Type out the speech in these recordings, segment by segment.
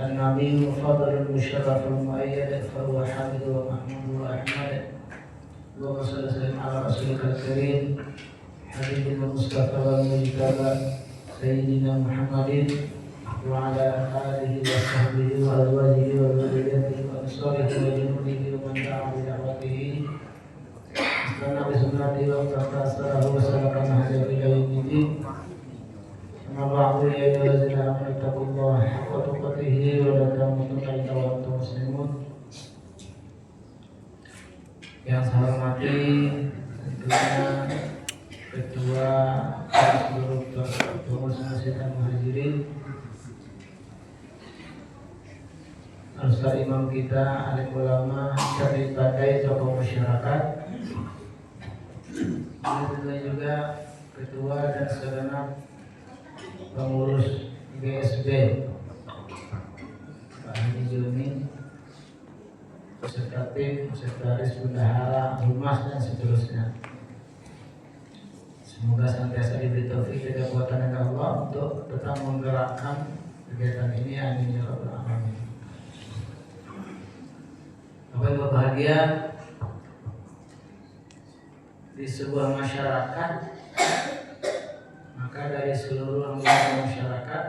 النبي فضل المشرف المؤيد فهو حامد ومحمود وأحمد. اللهم صل وسلم على رسولك الكريم حبيبنا المصطفى والمجتبى سيدنا محمد وعلى آله وصحبه وأزواجه وذريته وأنصاره وجنوده ومن دعا بدعوته واستنى بسنته واقتفى أثره وسلك نهجه إلى يوم الدين. أما بعد يا أيها الذين آمنوا اتقوا الله حق تقاته ولا تموتن إلا وأنتم مسلمون. Yang saya hormati tentunya Ketua seluruh pengurus Masjid Al-Muhajirin, Ustaz Imam kita, alim ulama, sebagai tokoh masyarakat. Tentunya juga Ketua dan segenap pengurus GSB, Pak Haji Jumi, beserta tim, sekretaris bendahara, humas dan seterusnya. Semoga senantiasa diberi taufik dan kekuatan dari Allah untuk tetap menggerakkan kegiatan ini. Amin ya rabbal alamin. Bapak Ibu berbahagia, di sebuah masyarakat, maka dari seluruh anggota masyarakat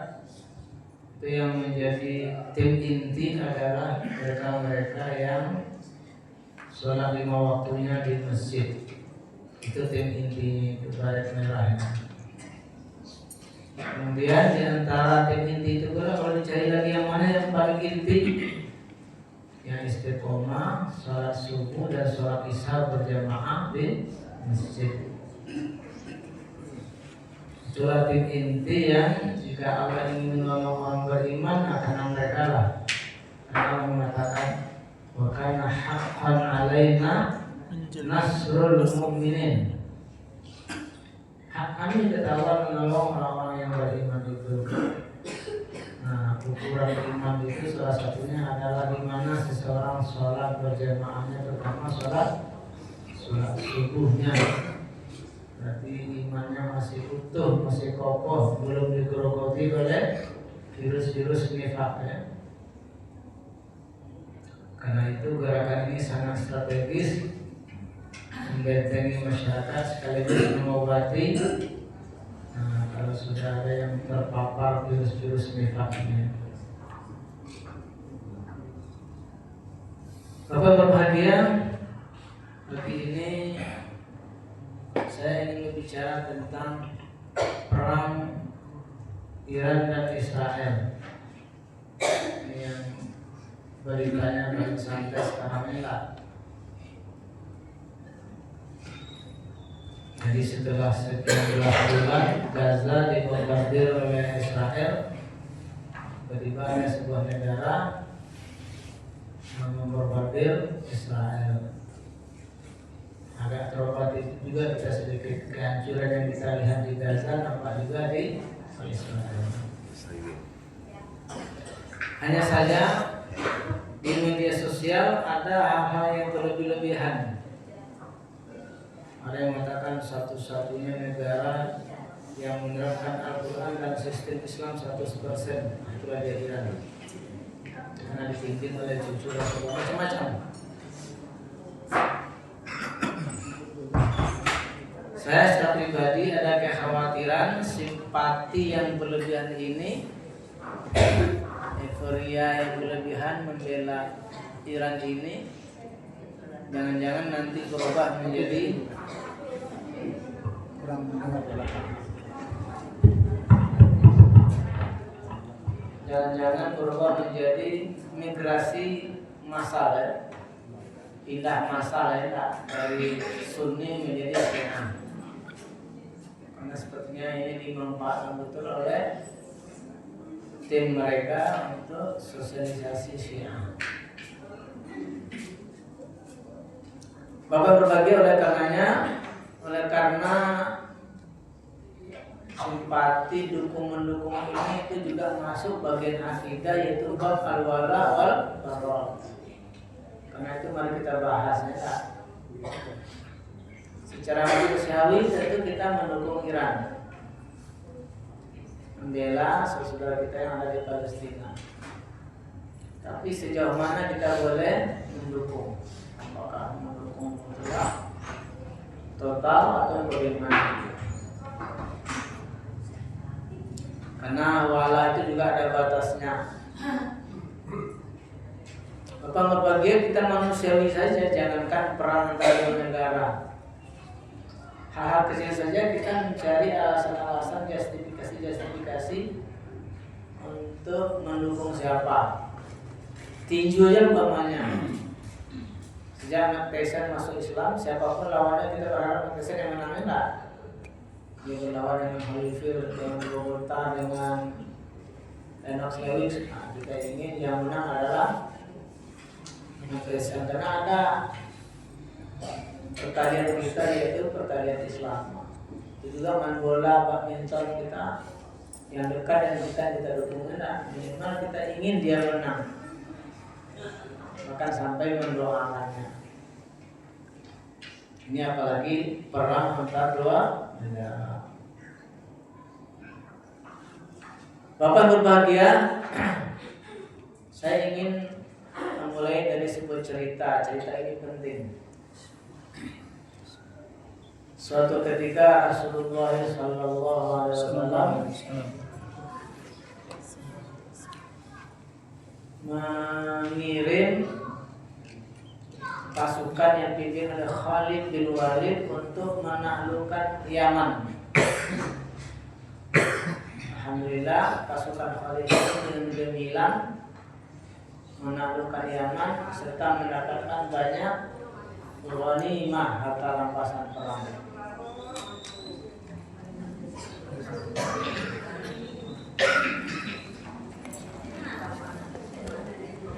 itu yang menjadi tim inti adalah mereka-mereka yang sholat 5 waktunya di masjid. Itu tim inti baret merah. Kemudian di antara tim inti itu pula kalau dicari lagi yang mana yang paling inti, yang istiqomah sholat subuh dan sholat isya berjamaah di masjid. Itulah tim inti yang jika Allah ingin menolong orang beriman akan mereka lah. Allah mengatakan wa kana haqqan alaina nasrul mu'minin. Hak kami kata Allah menolong orang-orang yang beriman itu. Nah, ukuran iman itu salah satunya adalah di mana seseorang sholat berjamaahnya, terutama sholat subuhnya. Berarti imannya masih utuh, masih kokoh, belum digerogoti oleh virus-virus nifak ya. Karena itu gerakan ini sangat strategis, membentengi masyarakat sekaligus mengobati. Nah, kalau sudah ada yang terpapar virus-virus nifak ini. Bapak berbahagia, pagi ini saya ingin berbicara tentang perang Iran dan Israel. Ini yang beritanya baru sampai sekarang ini lah. Jadi setelah sekian belas bulan Gaza dibombardir oleh Israel, tiba-tiba ada sebuah negara membombardir Israel. Agak terobati juga kita sedikit kehancuran yang kita lihat di Gaza nampak juga di Israel. Hanya saja di media sosial ada hal-hal yang berlebih-lebihan. Ada yang mengatakan satu-satunya negara yang menerapkan Al-Quran dan sistem Islam 100%, itulah dia Iran. Karena dipimpin oleh cucu Rasulullah, macam-macam. Saya secara pribadi ada kekhawatiran simpati yang berlebihan ini, euforia yang berlebihan membela Iran ini, jangan-jangan nanti berubah menjadi migrasi massal ya, pindah massal ya, dari Sunni menjadi Syiah. Karena sepertinya ini dimanfaatkan betul oleh tim mereka untuk sosialisasi Syiah. Bapak berbagi oleh karena simpati dukung-mendukung ini itu juga masuk bagian akidah, yaitu bab al-wala wal bara. Karena itu mari kita bahas ya. Secara manusiawi tentu kita mendukung Iran, membela saudara kita yang ada di Palestina. Tapi sejauh mana kita boleh mendukung? Apakah mendukung mutlak, total atau bagaimana? Karena wala itu juga ada batasnya. Bapak-bapak kita manusiawi saja, jangankan perang antar negara. Hal-hal kecil saja kita mencari alasan-alasan, justifikasi untuk mendukung siapa. Tinju aja umpamanya. Sejak Mike Tyson masuk Islam, siapapun lawannya kita berharap Mike Tyson yang menang, enggak? Dia berlawan dengan Holyfield, dengan Bogota, dengan Lennox Lewis. Nah, kita ingin yang menang adalah Mike Tyson, karena ada pertalian kita, yaitu pertalian Islam. Itu juga main bola, badminton kita yang dekat dan kita dukung, enggak? Minimal kita ingin dia menang, bahkan sampai mendoakannya. Ini apalagi perang antar dua negara. Bapak berbahagia, saya ingin memulai dari sebuah cerita. Cerita ini penting. Suatu ketika Rasulullah SAW mengirim pasukan yang dipimpin oleh Khalid bin Walid untuk menaklukkan Yaman. Alhamdulillah, pasukan Khalid itu dengan gemilang menaklukkan Yaman serta mendapatkan banyak ghanimah, harta rampasan perang.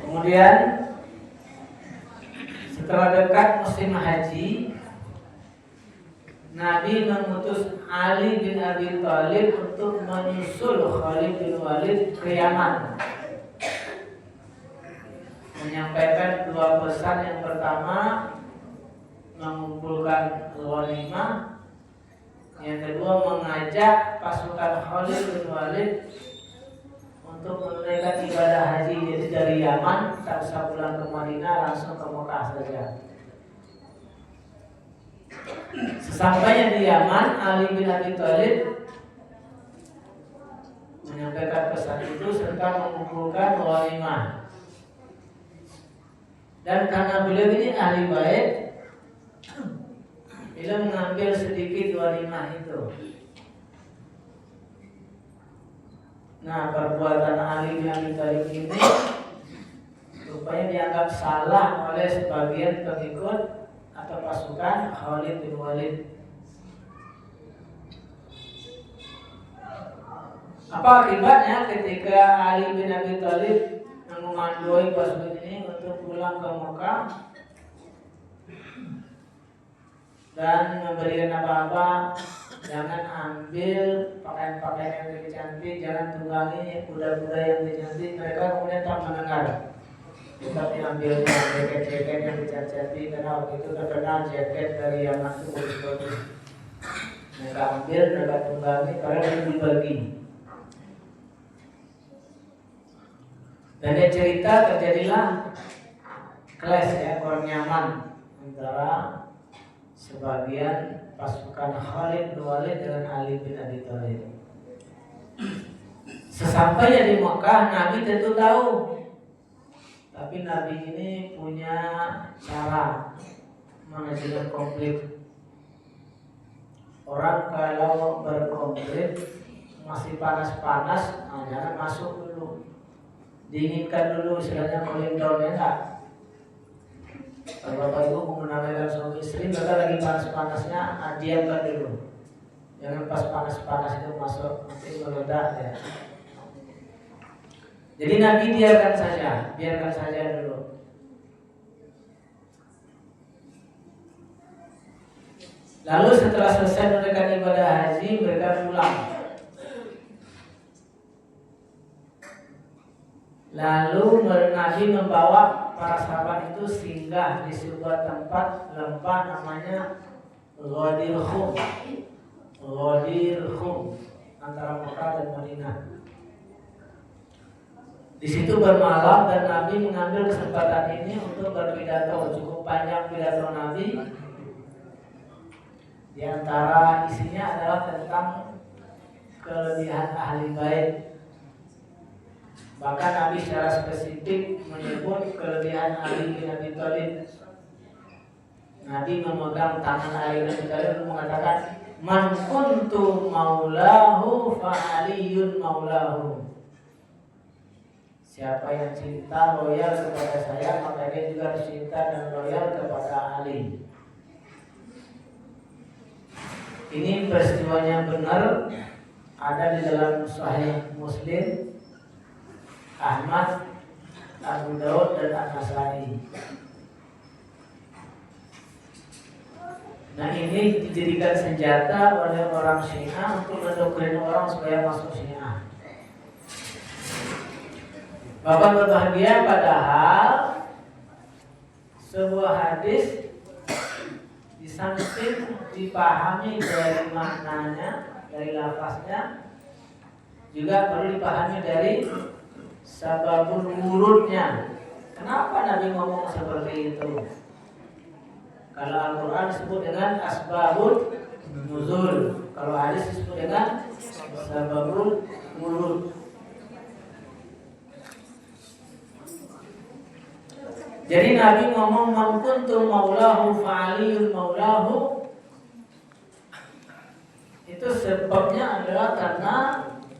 Kemudian setelah dekat musim haji, Nabi mengutus Ali bin Abi Thalib untuk menyusul Khalid bin Walid ke Yaman, menyampaikan dua pesan. Yang pertama, mengumpulkan ghanimah. Yang kedua, mengajak pasukan Khalid bin Walid untuk menunaikan ibadah haji. Jadi dari Yaman tak usah pulang ke Madinah, langsung ke Mekah saja. Sesampainya di Yaman, Ali bin Abi Thalib menyampaikan pesan itu serta mengumpulkan ghanimah. Dan karena beliau ini ahli baik, beliau mengambil sedikit ghanimah itu. Nah, perbuatan Ali bin Abi Thalib ini rupanya dianggap salah oleh sebagian pengikut atau pasukan Khalid bin Walid. Apa akibatnya ketika Ali bin Abi Thalib mengomandoi pasukan ini untuk pulang ke Mekah dan memberikan apa-apa? Jangan ambil pakaian-pakaian yang lebih cantik, jangan tunggangi kuda-kuda yang lebih cantik. Mereka kemudian tak mendengar. Tetapi ambilnya jaket-jaket yang dicat-cati, karena waktu itu terkenal jaket dari Yaman itu bagus-bagus. Mereka ambil, mereka tunggangi, karena dibagi. Dan dia cerita terjadilah clash, ya, kurang nyaman antara sebagian pasukan Khalid bin Walid dengan Ali bin Abi Thalib. Sesampainya di Mekah, Nabi tentu tahu. Tapi Nabi ini punya cara mengajukan konflik. Orang kalau berkonflik masih panas-panas, jangan masuk dulu. Dinginkan dulu, istilahnya cooling down, ya enggak? Kalau Bapak Ibu mengenalkan suami istri, mereka lagi panas-panasnya, diamkan dulu. Jangan pas panas-panas itu masuk, nanti meledak, ya. Jadi Nabi biarkan saja dulu. Lalu setelah selesai menunaikan ibadah haji, mereka pulang. Lalu Nabi membawa para sahabat itu singgah di sebuah tempat lembah namanya Ghadir Khum antara Mekah dan Madinah. Di situ bermalam dan Nabi mengambil kesempatan ini untuk berpidato. Cukup panjang pidato Nabi. Di antara isinya adalah tentang kelebihan ahli bait. Bahkan Nabi secara spesifik menyebut kelebihan Ali bin Abi Thalib. Nabi memegang tangan Ali bin Abi Thalib dan mengatakan, "Man kuntu maulahu fa Aliyun maulahu." Siapa yang cinta loyal kepada saya, maka dia juga cinta dan loyal kepada Ali. Ini peristiwanya benar, ada di dalam Sahih Muslim, Ahmad, Abu Daud dan An-Nasai. Nah, ini dijadikan senjata oleh orang Syiah untuk mendoktrin orang supaya masuk Syiah. Bapak berbahagia, padahal sebuah hadis di samping dipahami dari maknanya, dari lafaznya, juga perlu dipahami dari sababul wurudnya. Kenapa Nabi ngomong seperti itu? Kalau Al-Quran disebut dengan asbabul nuzul, kalau hadis disebut dengan sababul wurud. Jadi Nabi ngomong man kuntu maulahu fa aliyun maulahu. Itu sebabnya adalah karena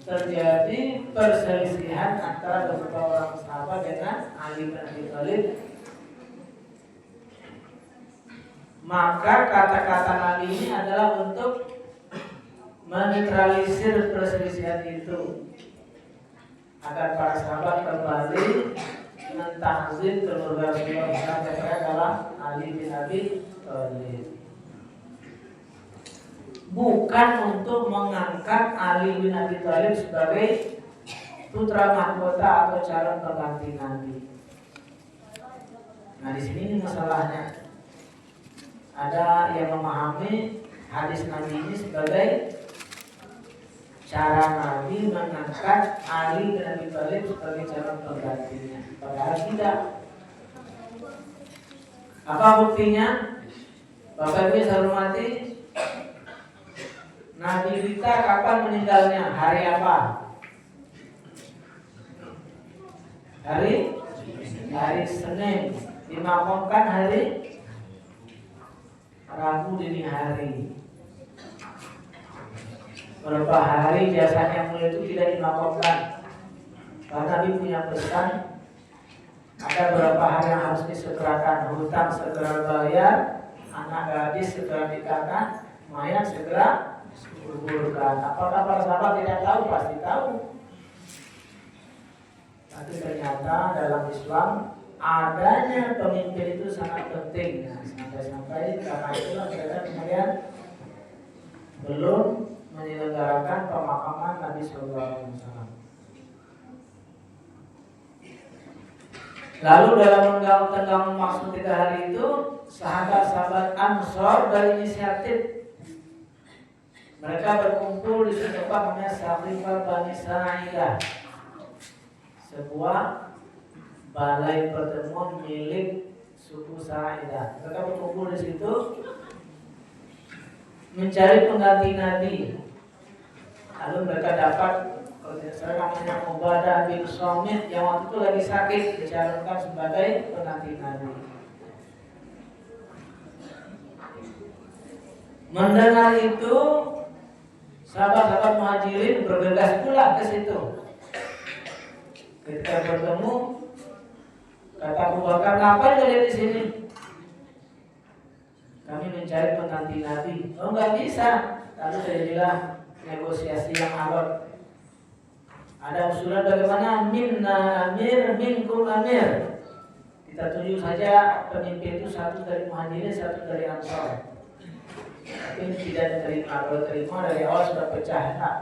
terjadi perselisihan antara beberapa orang sahabat dengan Ali bin Abi Thalib. Maka kata-kata Nabi ini adalah untuk menetralisir perselisihan itu, agar para sahabat kembali mentahzim keluarga Rasulullah yang adalah Ali bin Abi Thalib. Bukan untuk mengangkat Ali bin Abi Thalib sebagai putra mahkota atau calon pengganti Nabi. Nah, di sini masalahnya. Ada yang memahami hadis Nabi ini sebagai cara Nabi mengangkat Ali bin Abi Thalib sebagai calon penggantinya. Padahal tidak. Apa buktinya? Bapak Ibu saya hormati, Nabi kita kapan meninggalnya? Hari apa? Hari Senin. Dimakamkan hari Rabu dini hari. Beberapa hari biasanya mulai itu tidak dimakamkan, karena Nabi punya pesan, ada beberapa hari yang harus disegerakan. Hutang segera bayar, anak gadis segera nikahkan, mayat segera kuburkan. Apakah para sahabat tidak tahu? Pasti tahu. Tapi ternyata dalam Islam adanya pemimpin itu sangat penting. Nah, sampai-sampai karena itulah mereka kemudian belum menyelenggarakan pemakaman Nabi SAW. Lalu dalam tenggang maksud 3 hari itu, sahabat-sahabat Ansor berinisiatif. Mereka berkumpul di suatu tempat namanya Saqifah Bani Sa'idah, sebuah balai pertemuan milik suku Sa'idah. Mereka berkumpul di situ mencari pengganti Nabi. Lalu mereka dapat namanya Ubadah bin Samit yang waktu itu lagi sakit, dicalonkan sebagai pengganti Nabi. Mendengar itu, sahabat-sahabat Muhajirin bergegas pula ke situ. Ketika bertemu, kata Abu Bakar, "Ngapain kalian di sini?" "Kami mencari pengganti Nabi." "Oh, nggak bisa." Lalu saya bilang negosiasi yang alot. Ada usulan bagaimana? Minna amir, minkum amir. Kita tunjuk saja pemimpin itu satu dari Muhajirin, satu dari Ansor. Tapi ini tidak diterima. Kalau terima dari awal sudah pecah. Nah,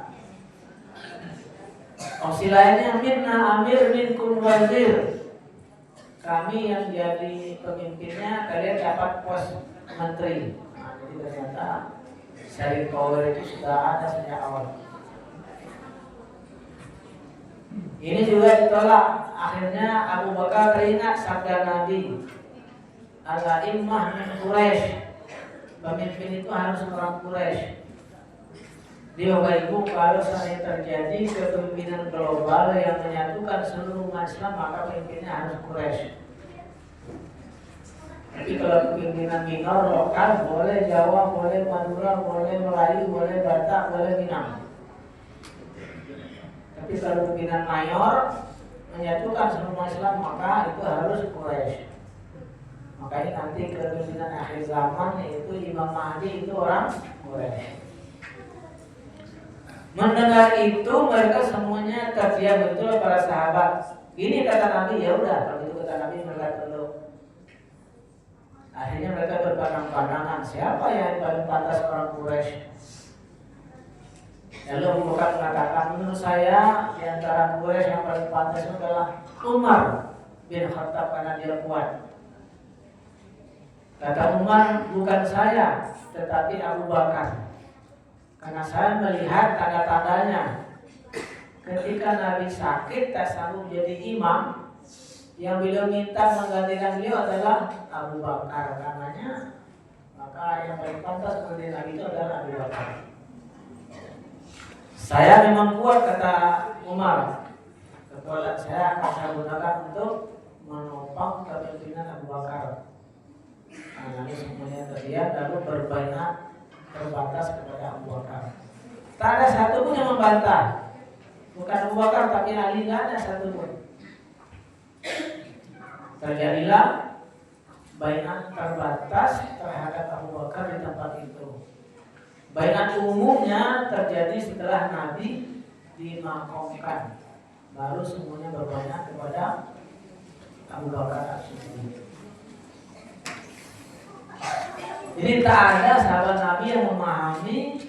opsi lainnya minna amir, minkum wazir. Kami yang jadi pemimpinnya, kalian dapat pos menteri. Nah, jadi ternyata sharing power itu sudah ada sejak awal. Ini juga ditolak. Akhirnya Abu Bakar teringat sabda Nabi, Al-A'immah min Quraisy. Pemimpin itu harus orang Quraisy. Di Bapak Ibu, kalau saya terjadi kepemimpinan global yang menyatukan seluruh umat Islam, maka pemimpinnya harus Quraisy. Tapi kalau kepemimpinan minor lokal, boleh Jawa, boleh Madura, boleh Melayu, boleh Batak, boleh Minang. Tapi kalau pimpinan mayor menyatukan seluruh Islam, maka itu harus Quraisy. Makanya nanti kepemimpinan akhir zaman yaitu Imam Mahdi itu orang Quraisy. Mendengar itu mereka semuanya terdiam, betul para sahabat. Ini kata Nabi, ya udah kalau itu kata Nabi mereka tunduk. Akhirnya mereka berpandang-pandangan siapa yang paling pantas orang Quraisy. Lalu Abu Bakar mengatakan, menurut saya di antara Quraisy yang paling pantas adalah Umar bin Khattab karena dia kuat. Kata Umar, bukan saya, tetapi Abu Bakar. Karena saya melihat tanda-tandanya. Ketika Nabi sakit tak sanggup jadi imam, yang beliau minta menggantikan beliau adalah Abu Bakar. Karenanya, maka yang paling pantas mengganti Nabi itu adalah Abu Bakar. Saya memang kuat, kata Umar. Kekuatan saya akan saya gunakan untuk menopang kepemimpinan Abu Bakar. Lalu semuanya terdiam, lalu berbaiat terbatas kepada Abu Bakar. Tak ada satu pun yang membantah. Bukan Abu Bakar tapi Ali, tidak ada satu pun. Terjadilah baiat terbatas terhadap Abu Bakar di tempat itu. Baiat umumnya terjadi setelah Nabi dimakamkan. Baru semuanya berbaiat kepada Abu Bakar As-Siddiq. Jadi tak ada sahabat Nabi yang memahami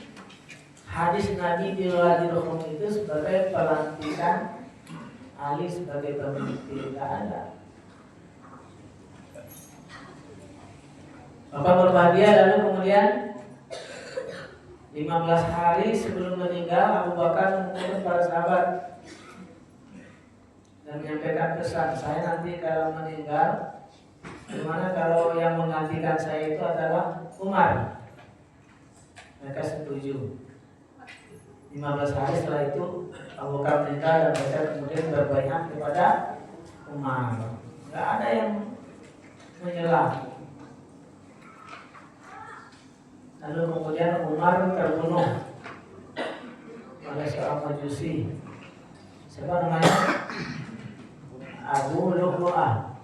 hadis Nabi di Waladil Khum itu sebagai pelantikan Ali sebagai pemimpin. Tak ada. Bapak berbahagia, lalu kemudian 15 hari sebelum meninggal Abu Bakar mengumpulkan para sahabat dan menyampaikan pesan, saya nanti kalau meninggal, gimana kalau yang menggantikan saya itu adalah Umar? Mereka setuju. 15 hari setelah itu Abu Bakar meninggal dan mereka kemudian berbaiat kepada Umar. Tidak ada yang menyela. Lalu kemudian Umar terbunuh oleh seorang Majusi. Siapa namanya? Abu Lu'lu'ah.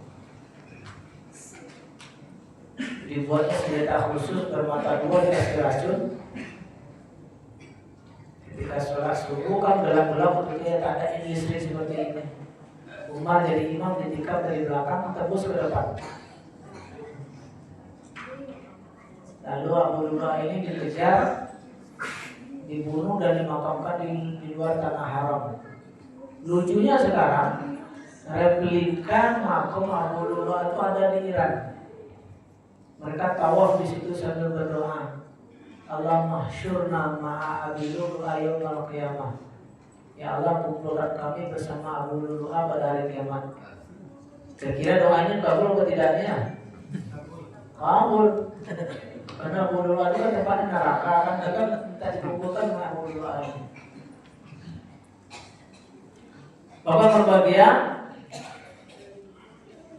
Dibuatnya senjata khusus bermata dua dikasih racun. Ketika sholat subuh kan gelap-gelap, ketika tak ada industri seperti ini, Umar jadi imam ditikam dari belakang tembus ke depan. Lalu Abu Lu'lu'ah ini dikejar, dibunuh dan dimakamkan di luar tanah haram. Lucunya sekarang replika makam Abu Lu'lu'ah itu ada di Iran. Mereka tawaf di situ sambil berdoa, Allahumma syurna ma'a Abi Lu'lu'ah yaumil qiyamah. Ya Allah, kumpulkan kami bersama Abu Lu'lu'ah pada hari kiamat. Kira-kira doanya kabul atau tidaknya? Kabul. Karena Abu Lu'lu'ah itu kan tempatnya neraka, kan minta dikumpulkan dengan Abu Lu'lu'ah ini. Bapak berbahagia,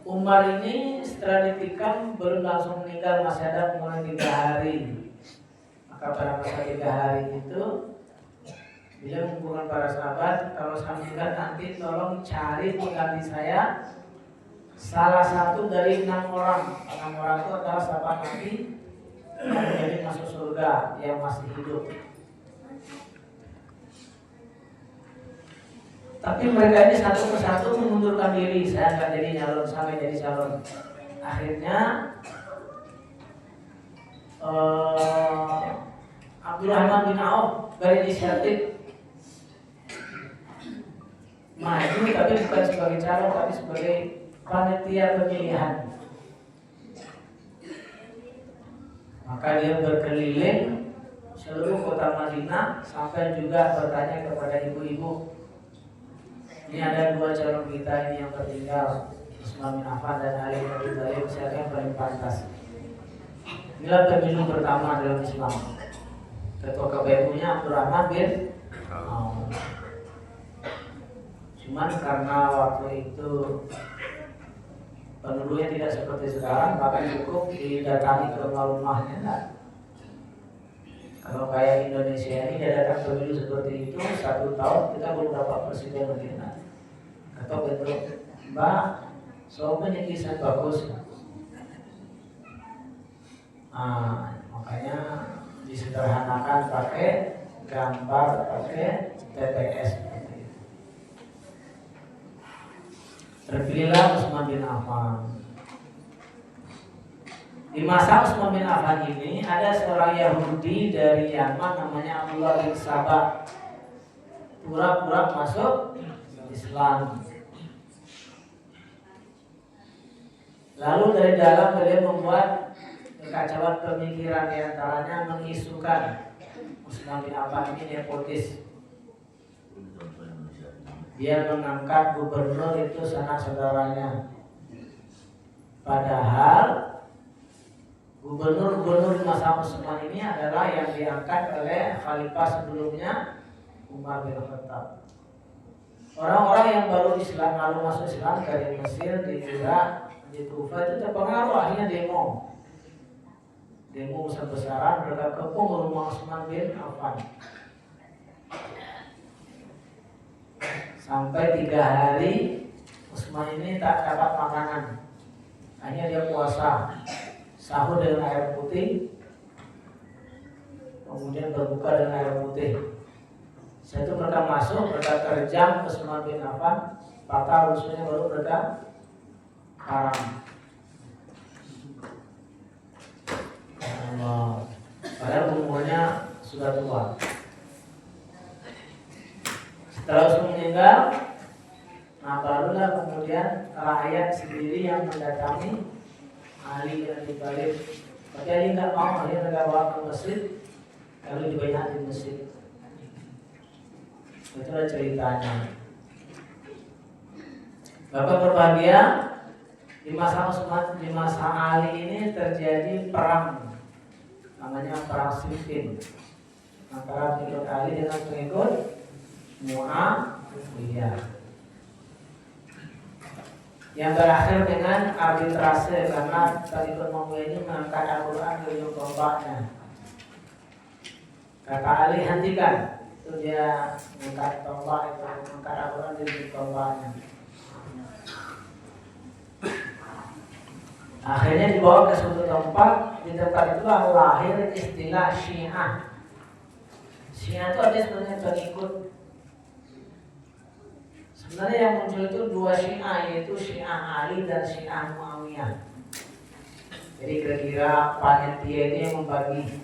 Umar ini setelah ditikam belum langsung meninggal, masih ada mulai 3 hari. Maka pada masa 3 hari itu beliau mengumpulkan para sahabat, kalau saya meninggal nanti tolong cari pengganti saya salah satu dari 6 orang. 6 orang itu adalah sahabat Nabi yang menjadi masuk surga yang masih hidup. Tapi mereka ini satu persatu mengundurkan diri, saya akan jadi calon, sampai jadi calon. Akhirnya Abdurrahman bin Auf berinisiatif maju, tapi bukan sebagai calon, tapi sebagai panitia pemilihan. Maka dia berkeliling seluruh kota Madinah sampai juga bertanya kepada ibu-ibu, Ini ada dua calon kita ini yang tertinggal, Utsman bin Affan dan Ali bin Abi Thalib, siapa yang paling pantas? Inilah pemilu pertama dalam Islam. Ketua KPU-nya Abdurrahman bin Auf. Cuman karena waktu itu penduduknya tidak seperti sekarang, maka cukup didatangi ke rumahnya. Nah, kalau kayak Indonesia ini dia datang pemilu seperti itu 1 tahun kita belum dapat presiden lagi. Nah, atau bentuk Mbak, soalnya kisah bagus. Makanya disederhanakan pakai gambar, pakai TPS. Terpilihlah Utsman bin Affan. Di masa Utsman bin Affan ini ada seorang Yahudi dari Yaman namanya Abdullah bin Sabah, pura-pura masuk Islam. Lalu dari dalam beliau membuat kekacauan pemikiran, diantaranya mengisukan Utsman bin Affan ini nepotis. Dia mengangkat gubernur itu sanak saudaranya. Padahal gubernur-gubernur di masa Utsman ini adalah yang diangkat oleh khalifah sebelumnya, Umar bin Khattab. Orang-orang yang baru Islam, lalu masuk Islam dari Mesir, di Irak, di Kufah itu terpengaruh, akhirnya demo besar-besaran, mereka kepung rumah Utsman bin Affan. Sampai 3 hari Utsman ini tak dapat makanan. Akhirnya dia puasa, sahur dengan air putih, kemudian berbuka dengan air putih. Setelah itu mereka masuk, mereka terjang Utsman bin Affan, patah rusuknya, baru mereka haram. Padahal umurnya sudah tua. Setelah Utsman meninggal, nah barulah kemudian rakyat sendiri yang mendatangi Ali bin Abi Thalib. Tapi Ali tidak mau, Ali mereka bawa ke masjid, lalu dibayar di masjid. Itulah ceritanya. Bapak berbahagia, di masa Utsman, di masa Ali ini terjadi perang, namanya perang Siffin, antara pengikut Ali dengan pengikut Muawiyah, yang berakhir dengan arbitrase karena pengikut Muawiyah ini mengangkat Al-Quran ke ujung tombaknya. Kata Ali, hentikan. Itu dia mengangkat tombak, itu mengangkat Al-Quran di ujung tombaknya. Akhirnya dibawa ke suatu tempat. Di tempat itu lahir istilah Syiah. Syiah itu artinya sebenarnya pengikut. Sebenarnya yang muncul itu 2 Syiah, yaitu Syiah Ali dan Syiah Muawiyah. Jadi kira-kira panitia ini yang membagi.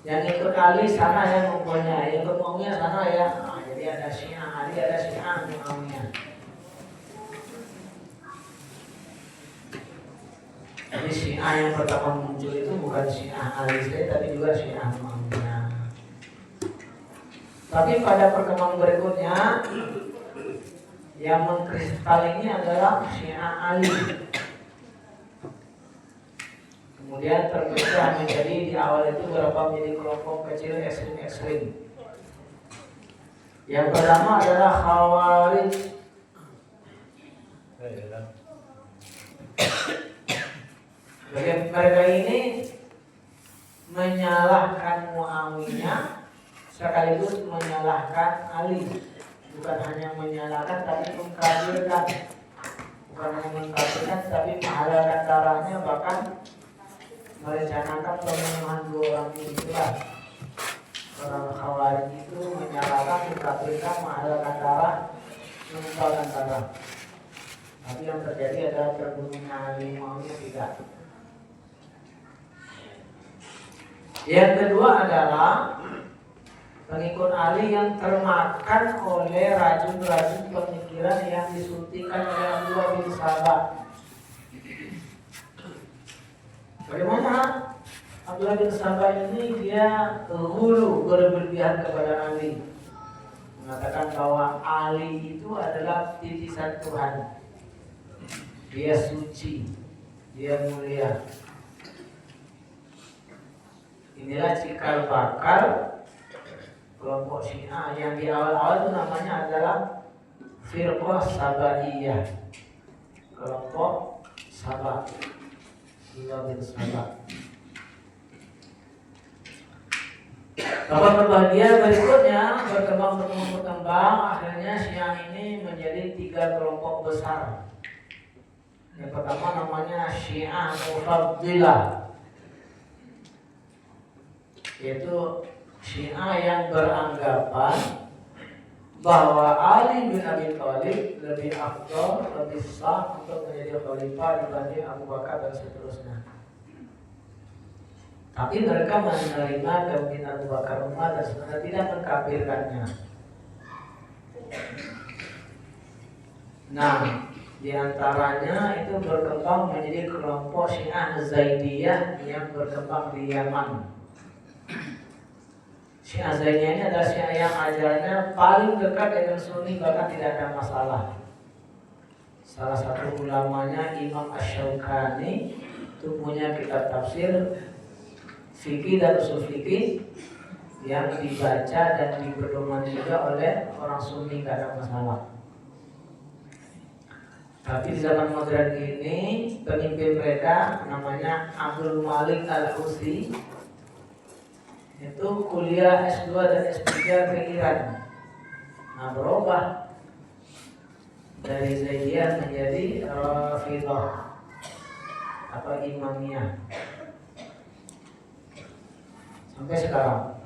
Yang ikut Ali sana yang mempunyai, yang ikut Muawiyah sana ya. Jadi ada Syiah Ali, ada Syiah Muawiyah. Jadi Syiah yang pertama muncul itu bukan Syiah Ali saja, tapi juga Syiah Muawiyah. Tapi pada perkembangan berikutnya yang mengkristal ini adalah Syiah Ali. Kemudian terpecah menjadi, di awal itu beberapa menjadi kelompok kecil ekstrim. Yang pertama adalah Khawarij. Mereka ini menyalahkan Muawiyah sekaligus menyalahkan Ali. Bukan hanya menyalahkan tapi mengkafirkan. Bukan hanya mengkafirkan tapi menghalalkan darahnya, bahkan merencanakan pembunuhan 2 orang itulah. Orang Khawarij itu menyalahkan, mengkafirkan, menghalalkan darah, menumpahkan darah. Tapi yang terjadi adalah terbunuhnya Ali Muawiyah tidak. Yang kedua adalah pengikut Ali yang termakan oleh racun-racun pemikiran yang disuntikan oleh Abdullah bin Sabah. Bagaimana Abdullah bin Sabah ini dia hulu berlebihan kepada Ali, mengatakan bahwa Ali itu adalah titisan Tuhan. Dia suci, dia mulia. Inilah cikal bakal kelompok Syiah yang di awal-awal itu namanya adalah Firqah Sabaiyah, kelompok Sabah, Abdullah bin Sabah. Kabar berbahagia berikutnya berkembang, akhirnya Syiah ini menjadi 3 kelompok besar. Yang pertama namanya Syiah Mufaddilah, yaitu Syiah yang beranggapan bahwa Ali bin Abi Thalib lebih afdal, lebih sah untuk menjadi khalifah dibanding Abu Bakar dan seterusnya. Tapi mereka menerima kepemimpinan Abu Bakar, Umar dan sebenarnya tidak mengkafirkannya. Nah, di antaranya itu berkembang menjadi kelompok Syiah Zaidiyah yang berkembang di Yaman. Syiah Zaidiyah ini adalah Syiah yang ajarannya paling dekat dengan Sunni, bahkan tidak ada masalah. Salah satu ulamanya Imam Asy-Syaukani itu punya kitab tafsir fikih dan usul fikih yang dibaca dan diperdomani juga oleh orang Sunni, tidak ada masalah. Tapi di zaman modern ini pemimpin mereka namanya Abdul Malik Al-Husi itu kuliah S2 dan S3 ke Iran. Nah, berubah dari Zaidiyah menjadi Rafidah atau Imamiyah sampai sekarang.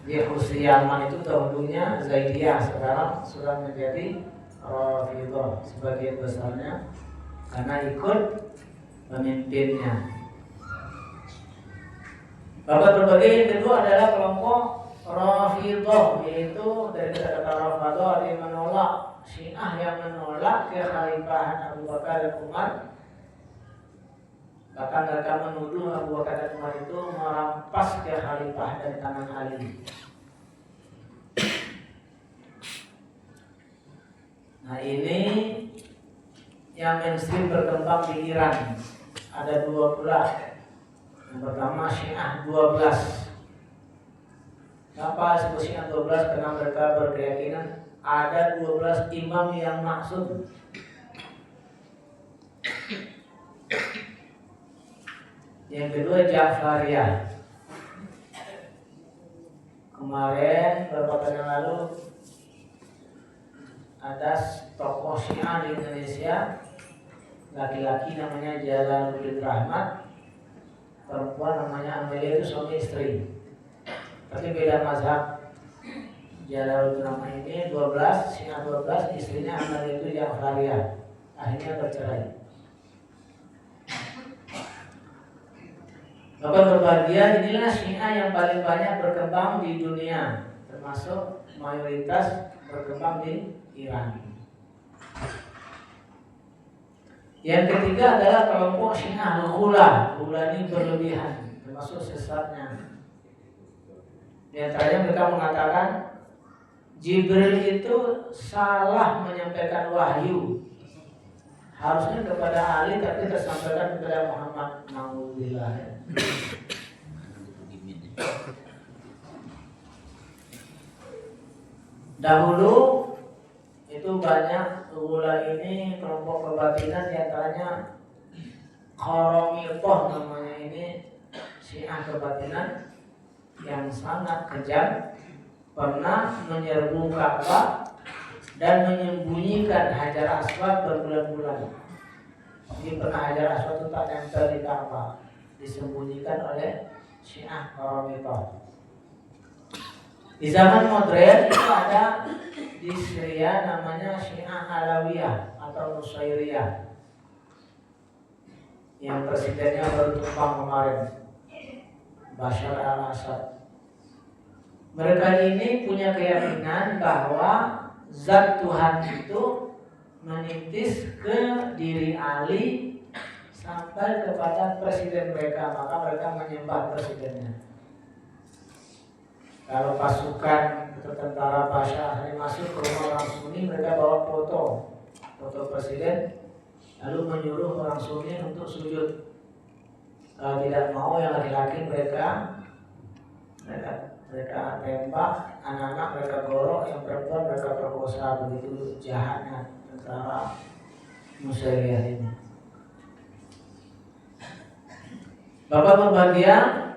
Di Husi Yaman itu dahulunya Zaidiyah, sekarang sudah menjadi Rafidah sebagian besarnya karena ikut pemimpinnya. Bapak berbagai yang kedua adalah kelompok Rafidah, yaitu dari kata-kata Rafidah yang menolak Syiah yang menolak kekhalifahan Abu Bakar dan Umar. Bahkan mereka menuduh Abu Bakar dan Umar itu merampas kekhalifahan dari tangan Ali. Nah, ini yang mainstream berkembang di Iran. Ada 2 belah. Yang pertama Syiah 12. Kenapa disebut Syiah 12? Karena mereka berkeyakinan ada 12 imam yang maksum. Yang kedua Ja'fariyah. Kemarin beberapa tahun yang lalu ada tokoh Syiah di Indonesia, laki-laki namanya Jalaluddin Rahmat, perempuan namanya Amelia, itu suami istri, tapi beda mazhab. Jalaluddin Rahmat ini 12, Syiah 12, istrinya Amelia itu Ja'fariyah, akhirnya bercerai. Bapak berbahagia, inilah Syiah yang paling banyak berkembang di dunia, termasuk mayoritas berkembang di Iran. Yang ketiga adalah kelompok Syiah Al-Ghula. Ghula ini berlebihan, termasuk sesatnya. Di antaranya mereka mengatakan Jibril itu salah menyampaikan wahyu, harusnya kepada Ali tapi tersampaikan kepada Muhammad. Nauzubillah. Dahulu itu banyak Ghula ini kelompok kebatinan, diantaranya Qaramithah namanya, ini Syiah kebatinan yang sangat kejam, pernah menyerbu Ka'bah dan menyembunyikan Hajar Aswad berbulan-bulan. Jadi pernah Hajar Aswad itu tak nempel di Ka'bah, disembunyikan oleh Syiah Qaramithah. Di zaman modern itu ada di Syria namanya Syiah Alawiyah atau Nusairiyah, yang presidennya baru tumbang kemarin, Bashar al-Assad. Mereka ini punya keyakinan bahwa zat Tuhan itu menitis ke diri Ali sampai kepada presiden mereka, maka mereka menyembah presidennya. Kalau pasukan atau tentara Bashar Al-Assad masuk ke rumah orang Sunni, mereka bawa foto presiden, lalu menyuruh orang Sunni untuk sujud. Kalau tidak mau yang laki-laki mereka tembak, anak-anak mereka gorok, yang perempuan mereka perkosa. Begitu jahatnya tentara Musailiyah ini. Bapak berbahagia.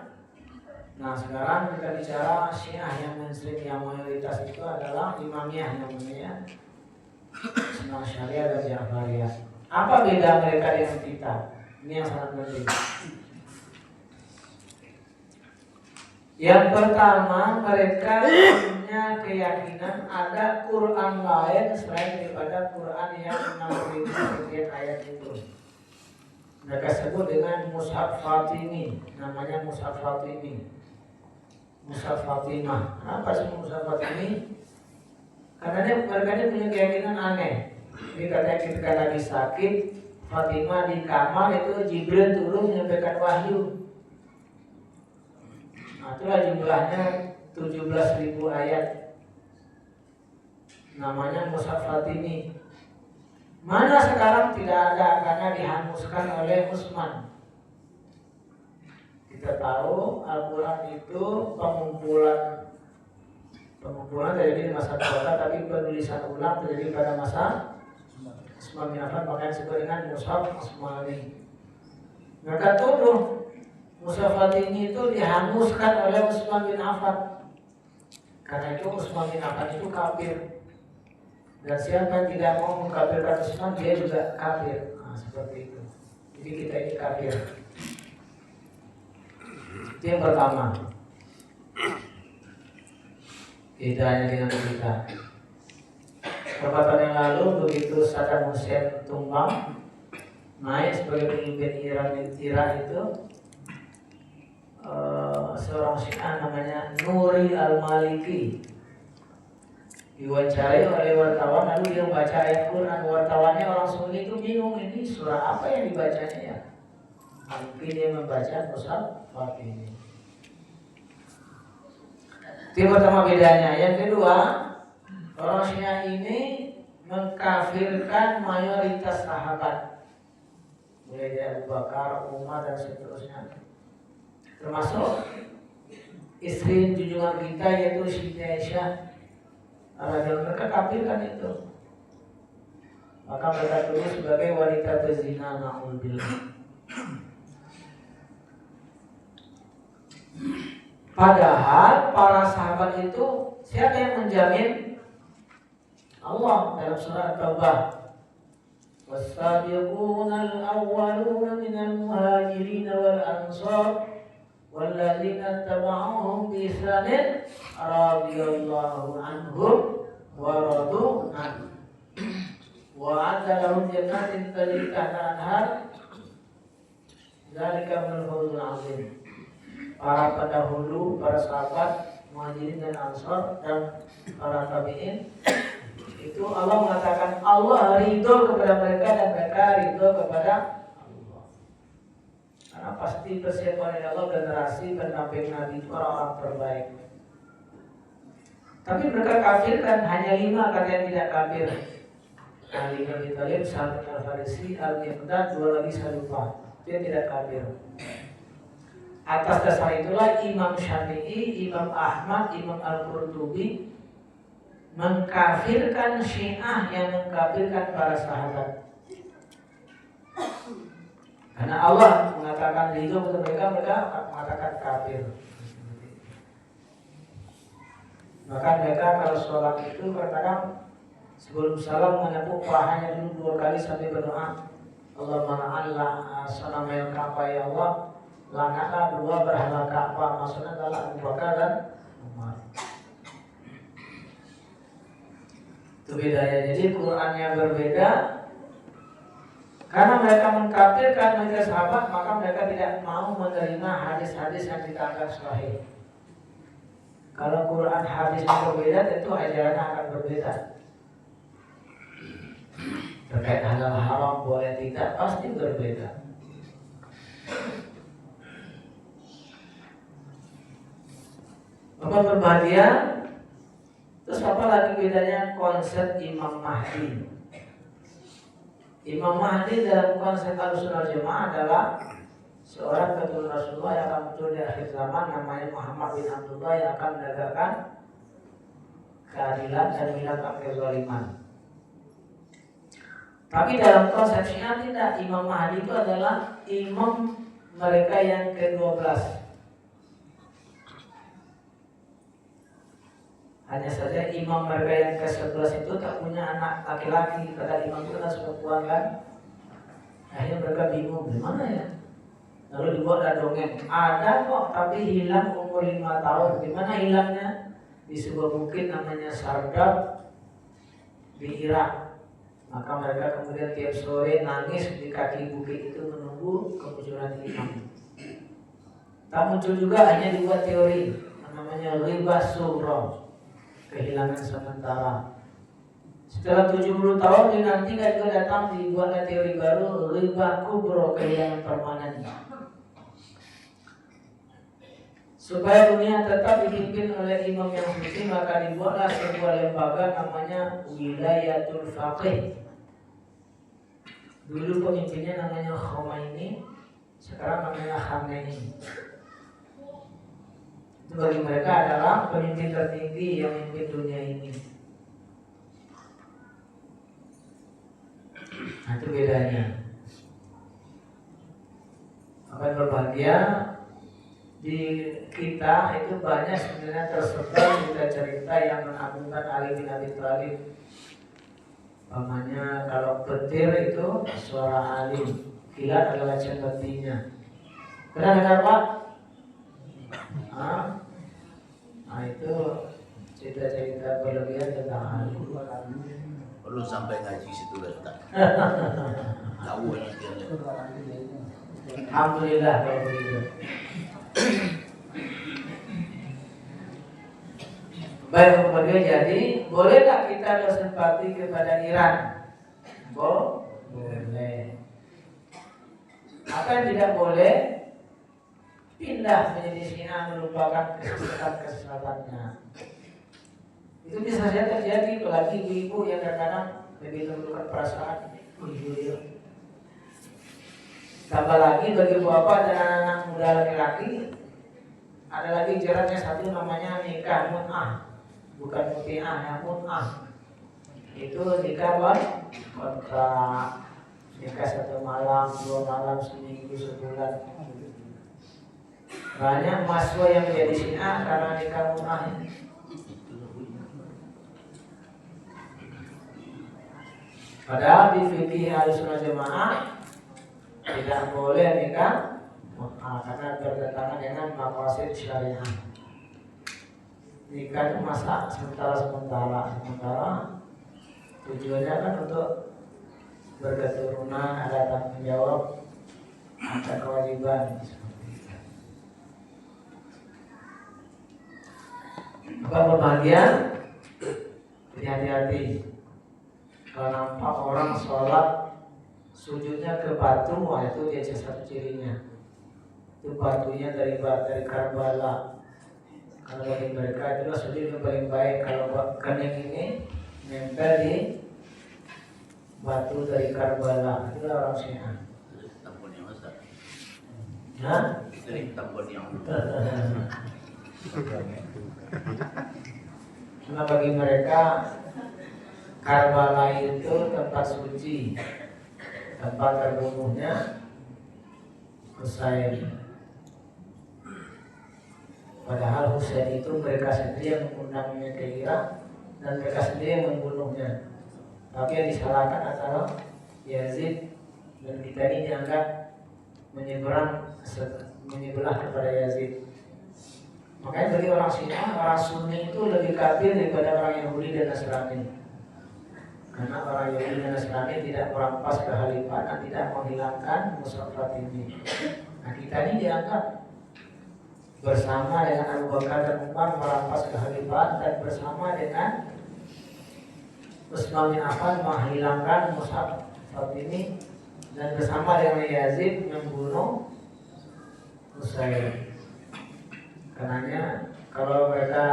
Nah sekarang kita bicara Syiah yang mainstream, yang mayoritas itu adalah Imamiyah namanya, Sunnah Syariah dan Ja'fariyah. Apa beda mereka dengan kita? Ini yang sangat penting. Yang pertama, mereka punya keyakinan ada Quran lain selain daripada Quran yang 6.000 sekian ayat itu. Mereka sebut dengan Mushaf Fatimi, namanya Mushaf Fatimi, Mushaf Fatimah. Apa sih Mushaf Fatimi? Karena mereka ini punya keyakinan aneh. Ini katanya ketika lagi sakit, Fatimah di kamar itu Jibril turun menyampaikan wahyu. Nah, itulah jumlahnya 17.000 ayat. Namanya Mushaf Fatimi. Mana sekarang tidak ada karena dihanguskan oleh Utsman. Kita tahu Al-Quran itu pengumpulan terjadi di masa kota, tapi penulisan ulang terjadi pada masa Utsman bin Affan, makanya disebut dengan Mushaf Utsmani. Mereka tuduh Mushaf Fatimi itu dihanguskan oleh Utsman bin Affan. Karena itu Utsman bin Affan itu kafir. Dan siapa yang tidak mau mengkafirkan Utsman, dia juga kafir. Nah, seperti itu. Jadi kita ini kafir. Itu yang pertama. Bedanya dengan kita. Beberapa tahun yang lalu begitu Saddam Hussein tumbang, naik sebagai pemimpin Irak itu, seorang Syiah namanya Nuri Al-Maliki diwawancarai oleh wartawan, lalu dia membaca ayat Quran. Wartawannya orang Sunni itu bingung, ini surah apa yang dibacanya ya? Mungkin dia membaca Mushaf Fatimi. Itu pertama bedanya. Yang kedua, orang Syiah ini mengkafirkan mayoritas sahabat, mulai dari Abu Bakar, Umar dan seterusnya, termasuk istri junjungan kita yaitu Siti Aisyah. Mereka kafirkan itu. Maka mereka tulis sebagai wanita berzina, na'udzubillah. Padahal para sahabat itu siapa yang menjamin? Allah dalam surah At-Taubah. Was-sabiquna al-awwaluna minal muhajirin wal ansar walladzina tabauhum bi ihsanin radhiyallahu anhum wa radu anhu wa a'adda lahum jannatin tajri tahtaha al-anhar dzalika minal fawzil 'azim. Para pendahulu, para sahabat Muhajirin dan Ansar dan para tabi'in itu Allah mengatakan Allah ridho kepada mereka dan mereka ridho kepada Allah. Karena pasti persiapan oleh Allah generasi pendamping Nabi itu orang-orang terbaik. Tapi mereka kafirkan hanya 5 kata yang tidak kafir. Ali bin Abi Thalib, Salman Al-Farisi, Al-Miqdad, 2 lagi saya lupa. Dia tidak kafir. Atas dasar itulah Imam Syafi'i, Imam Ahmad, Imam Al-Qurtubi mengkafirkan Syiah yang mengkafirkan para sahabat. Karena Allah mengatakan ridho kepada mereka, mereka mengatakan kafir. Maka mereka kalau sholat itu kadang sebelum salam menepuk pahanya dulu 2 kali sambil berdoa, Allahumma la'alla sanamil Ka'bah ya Allah, laknatlah 2 berhala Ka'bah, maksudnya adalah Abu Bakar dan Umar. Itu bedanya. Jadi Qurannya berbeda. Karena mereka mengkafirkan mereka sahabat, maka mereka tidak mau menerima hadis-hadis yang kita anggap sahih. Kalau Quran hadisnya berbeda, tentu ajarannya akan berbeda. Terkait halal haram boleh tidak pasti berbeda. Kabar berbahagia. Terus apa lagi bedanya konsep Imam Mahdi? Imam Mahdi dalam konsep Ahlussunnah wal Jamaah adalah seorang keturunan Rasulullah yang akan muncul di akhir zaman, namanya Muhammad bin Abdullah, yang akan menegakkan keadilan dan menghilangkan kezaliman. Tapi dalam konsep Syiah tidak, Imam Mahdi itu adalah imam mereka yang ke-12. Hanya saja imam mereka yang ke-11 itu tak punya anak laki-laki, karena imam itu kan sudah tua kan. Akhirnya mereka bingung, gimana ya? Lalu dibuatlah dongeng. Ada kok, tapi hilang umur 5 tahun. Gimana hilangnya? Di sebuah bukit namanya Sardab di Irak. Maka mereka kemudian tiap sore nangis di kaki bukit itu menunggu kemunculan imam. Tak muncul juga, hanya dibuat teori namanya ghibah sughra, kehilangan sementara. Setelah 70 tahun dinantikan juga datang, dibuatlah teori baru ghibah kubra, kehilangan permanen. Supaya dunia tetap dipimpin oleh imam yang suci, maka dibuatlah sebuah lembaga namanya Wilayatul Faqih. Dulu pemimpinnya namanya Khomeini, sekarang namanya Khamenei. Itu bagi mereka adalah pemimpin tertinggi yang memimpin dunia ini. Nah, itu bedanya. Akan berbahagia. Di kita itu banyak sebenarnya tersebar cerita-cerita yang mengagungkan Ali bin Abi Thalib. Pamannya kalau petir itu suara Ali, kilat adalah cemetinya. Pernah dengar Pak? Nah itu cerita-cerita berlebihan tentang Ali. Perlu sampai ngaji situ letak. Tahu nanti. Alhamdulillah kalau begitu. Baik, kemudian jadi bolehlah kita bersimpati kepada Iran? Boleh. Apa yang tidak boleh? Pindah menjadi Syiah, melupakan kesesatan-kesesatannya. Itu bisa saja terjadi, apalagi ibu-ibu yang kadang-kadang lebih menentukan perasaan ibu-ibu. Tambah lagi bagi bapak dan anak-anak muda laki-laki, ada lagi jeratnya satu namanya nikah mun'ah, bukan muti'ah, yang mun'ah. Itu nikah kontrak, nikah 1 malam, 2 malam, seminggu, sebulan. Banyak mahasiswa yang menjadi Syiah karena nikah mun'ah ini. Padahal di fikih Ahlussunnah Jamaah tidak boleh nikah karena bertentangan dengan maqasid syariah. Nikah itu masa sementara tujuannya kan untuk berketurunan, ada tanggung jawab, ada kewajiban. Apa berbahagia? Hati-hati. Kalau nampak orang sholat sujudnya ke batu, wah itu dia satu cirinya. Itu batunya dari Karbala. Kalau bagi mereka itulah sujud yang paling baik. Kalau kening ini nempel di batu dari Karbala, itulah orang Syiah. Tampon yang besar. Hah? Dari tampon yang Cuma bagi mereka Karbala itu tempat suci, tempat terbunuhnya Husain. Padahal Husain itu mereka sendiri yang mengundangnya ke Irak dan mereka sendiri yang membunuhnya. Tapi yang disalahkan adalah Yazid, dan kita ini dianggap menyebelah kepada Yazid. Makanya bagi orang Syiah, orang Sunni itu lebih kafir daripada orang Yahudi dan Nasrani. Karena orang Yahudi dan Nasrani tidak merampas kehalifahan, tidak menghilangkan mushaf Fatimi. Nah, kita ini dianggap bersama dengan Abu Bakar dan Umar merampas kehalifahan, dan bersama dengan Utsman bin Affan menghilangkan mushaf Fatimi, dan bersama dengan Yazid membunuh Husain. Karenanya Kalau mereka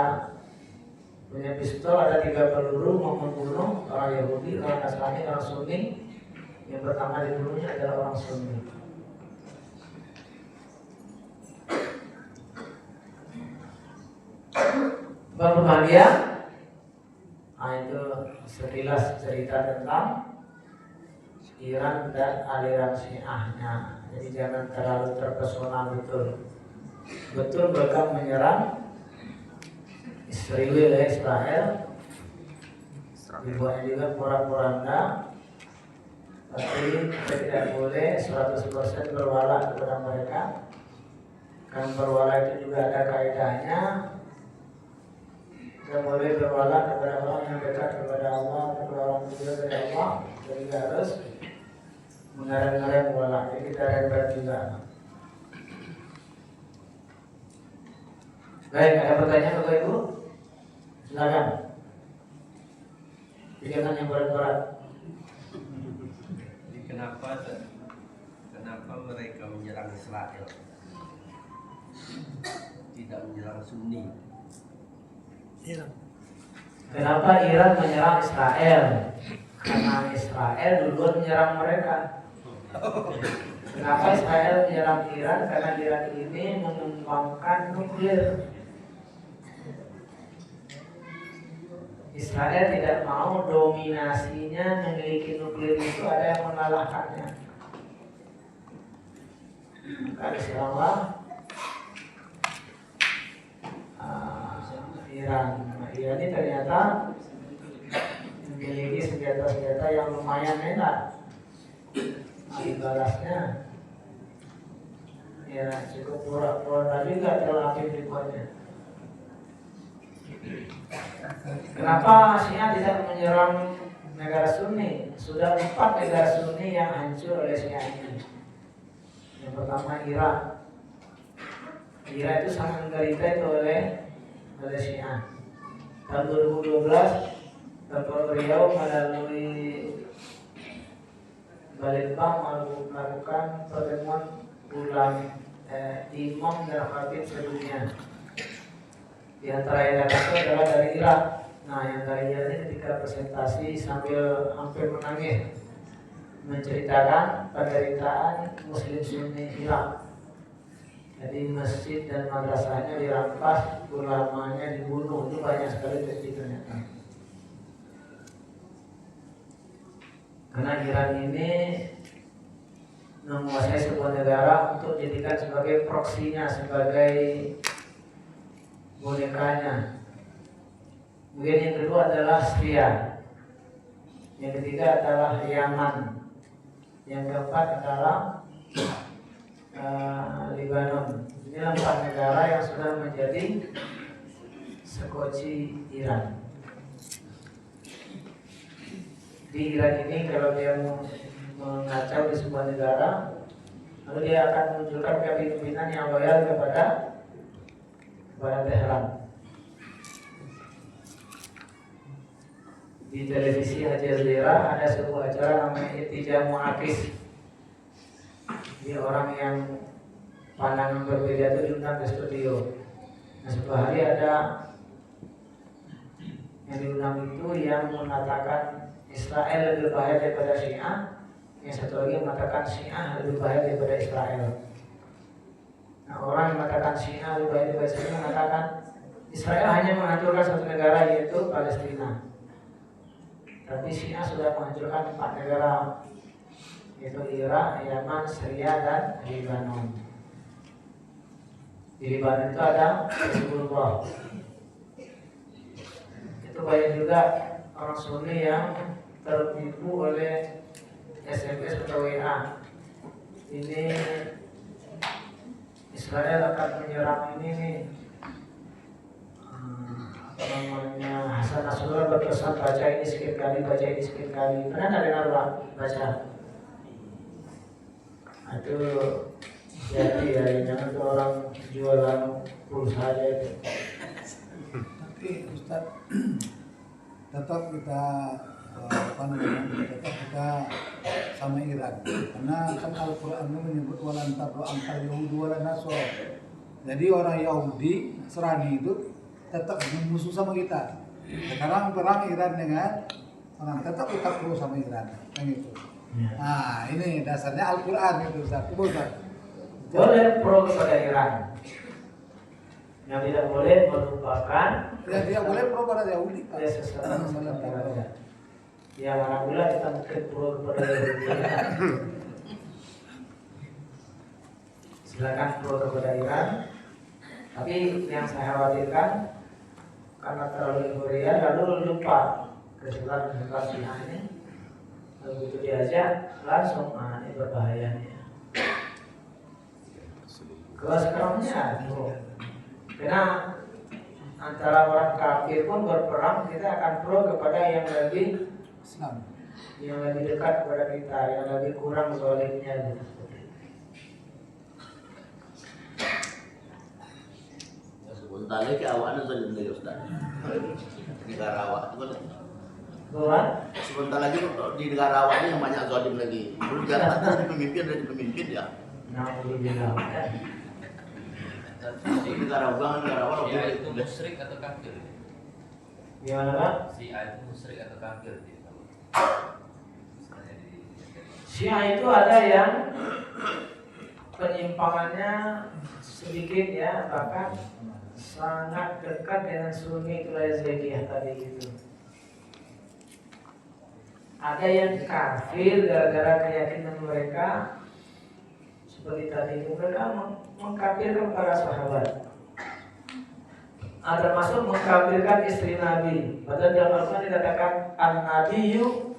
punya pistol ada 3 peluru mau membunuh orang Yahudi, orang Nasrani, orang Sunni, yang pertama dibunuhnya adalah orang Sunni. Berbahagia. Nah, itu sekilas cerita tentang Iran dan aliran Syiahnya. Jadi jangan terlalu terpesona betul mereka menyerang Israel, dibuatnya juga porak-poranda. Tapi kita tidak boleh 100% berwala kepada mereka. Kan berwala itu juga ada kaidahnya. Kita boleh berwala kepada orang yang dekat kepada Allah, kepada orang yang dari Allah. Jadi kita harus mengarang-arang wala. Jadi kita rembet juga. Baik, ada pertanyaan Bapak Ibu? Silakan. Jangan yang berat-berat. Kenapa mereka menyerang Israel, tidak menyerang Sunni? Kenapa Iran menyerang Israel? Karena Israel duluan menyerang mereka. Kenapa Israel menyerang Iran? Karena Iran ini mengembangkan nuklir. Israel tidak mau dominasinya memiliki nuklir itu ada yang mengalahkannya. Karena selama Iran ini ternyata memiliki senjata-senjata yang lumayan enak. Balasnya ya cukup pura-pura juga terlatih dibuatnya. Kenapa Syiah tidak menyerang negara Sunni? Sudah 4 negara Sunni yang hancur oleh Syiah ini. Yang pertama Irak. Irak itu sangat menderita itu oleh Syiah. Tahun 2012 Dr. Riau melalui Balitbang melakukan pertemuan ulang imam dan khatib sedunia. Di antara yang datang itu adalah dari Irak. Nah, yang dari Irak ini ketika presentasi sambil hampir menangis menceritakan penderitaan Muslim Sunni Irak. Jadi masjid dan madrasahnya dirampas, ulamanya dibunuh, itu banyak sekali terjadi ternyata. Karena Iran ini menguasai sebuah negara untuk dijadikan sebagai proksinya, sebagai bonekanya. Kemudian yang kedua adalah Syria. Yang ketiga adalah Yaman. Yang keempat adalah Lebanon. Ini 4 negara yang sudah menjadi sekoci Iran. Di Iran ini kalau dia mengacau di sebuah negara, lalu dia akan menunjukkan kepemimpinan yang loyal kepada Tehran. Di televisi Al Jazeera ada sebuah acara namanya Ittijah Mu'akis. Dia orang yang pandangan berbeda itu diundang ke studio. Nah, suatu hari ada yang diundang itu yang mengatakan Israel lebih bahaya daripada Syiah, yang satu lagi mengatakan Syiah lebih bahaya daripada Israel. Nah, orang yang mengatakan Syiah lebih bahaya daripada Israel mengatakan Israel hanya menghancurkan satu negara yaitu Palestina, tapi Syiah sudah menghancurkan 4 negara yaitu Irak, Yaman, Syria, dan Lebanon. Di Lebanon itu ada Hezbollah. Itu banyak juga orang Sunni yang tertipu oleh SMS atau WA. Ini Israel akan menyerang ini nih. Apa namanya, Hasan Nasrullah berpesan baca ini sekian kali, baca ini sekian kali. Pernah nggak dengar baca? Itu jadi ya, jangan tuh orang jualan pulsa aja itu. Tapi Ustaz, tetap kita tetap kita sama Iran, karena kan Al-Quran itu menyebut walan tabru angkal Yahudi wala Nasr. Jadi orang Yahudi, Nasrani itu tetap musuh sama kita. Sekarang perang Iran dengan orang tetap pro sama Iran, kan itu. Ya. Nah ini dasarnya Al-Quran itu Ustaz. Boleh pro kepada Iran. Yang tidak boleh melupakan. Ya dia boleh pro pada Yahudi. Pak. Ya sesuatu sebenarnya. Ya mana pula kita mungkin pro kepada Yahudi. Silakan pro kepada Iran. Tapi yang saya khawatirkan karena terlalu euforia lalu lupa keselamatan ini. Begitu diajak langsung ini berbahaya nih. Kesekarangnya karena antara orang kafir pun berperang kita akan pro kepada yang lebih Islam, yang lebih dekat kepada kita, yang lebih kurang zalimnya. Sebentar lagi awaknya zalim lagi Ustaz. Negara awak itu kan. Bahwa Sebentar lagi di negara awak ini yang banyak zalim lagi. Belum jalan dari pemimpin ya. Alhamdulillah. Di negara awak Dia itu musyrik atau kafir? Gimana Pak? Si A itu musyrik atau kafir dia? Syiah itu ada yang penyimpangannya sedikit ya, bahkan sangat dekat dengan Sunni itulah Zaidiyah tadi itu. Ada yang kafir gara-gara keyakinan mereka seperti tadi itu, mereka mengkafirkan para sahabat. Ada masuk mengkafirkan istri Nabi. Padahal dalam Al-Quran dikatakan an-nabiyyu